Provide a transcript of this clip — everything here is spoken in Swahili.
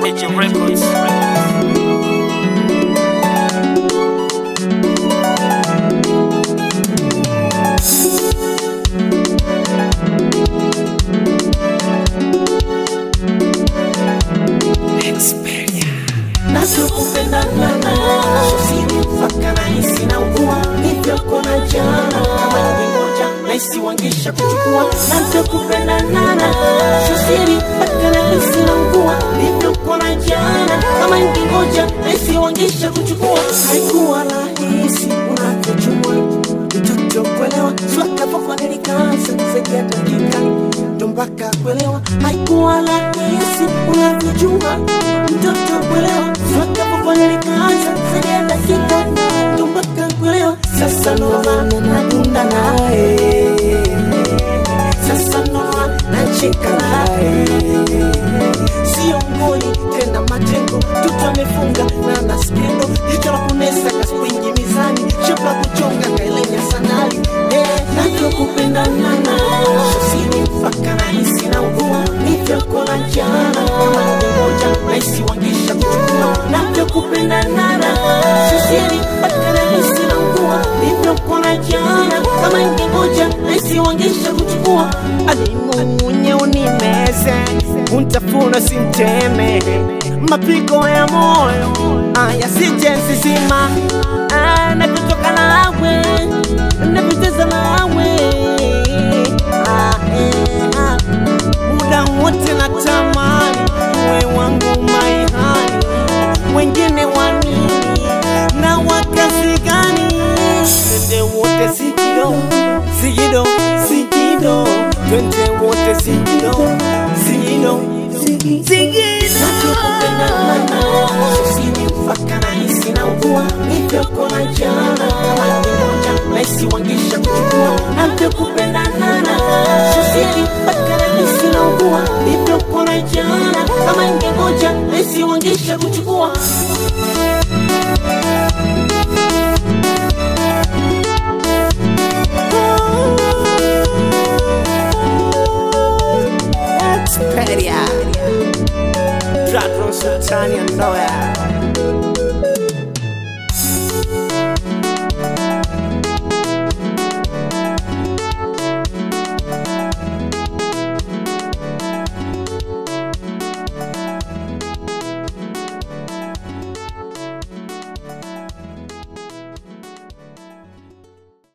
Agent Records. Nakupenda nana, sosiri mpaka nahisi naugua. Hivyo kuna jana, kama ningoja nahisi wangisha kuchukua. Nakupenda nana, sosiri mpaka nahisi naugua. Hivyo kuna jana, kama ningoja nahisi wangisha kuchukua. Haikuwa rahisi unachojua, mtoto kuelewa. Swaka pokwa nilikaza, zaidi ya dakika ndo mpaka kuelewa. Haikuwa rahisi unachojua, mtoto kuelewa. Swaka pokwa nilikaza, zaidi ya dakika ndo mpaka kuelewa. Sasa ndo maana nadunda nae, sasa ndo maana nacheka nae. Sio ngoli tena majengo, tuto amefunga na naskendo. Jicho la kunesa kasipingi mizani, shopla kuchonga kailenya sanali. Nakupenda nana, sosiri mpaka nahisi naugua. Hivyo kuna jana, kama ningoja nahisi wangisha kuchukua. Nakupenda nana, sosiri mpaka nahisi naugua. Hivyo kuna jana, kama ningoja nahisi wangisha kuchukua. Alimunye unimeze, untafuna simteme. Mapigo ya moyo yasije sisima. Nakutoka nawe, nakucheza nawe. Muda wote natamani uwe wangu maihani. Wengine wanini na wakasi gani? Twende wote sikido, sikido, sikido. Twende wote sikido, sikido, sikido. Nakupenda nana, sosiri mpaka nahisi naugua. Hivyo kuna jana, kama ningoja nahisi wangisha kuchukua. Nakupenda nana, sosiri mpaka nahisi naugua. Hivyo kuna jana, kama ningoja nahisi wangisha kuchukua. Expedia Dradron Sultani and Noah.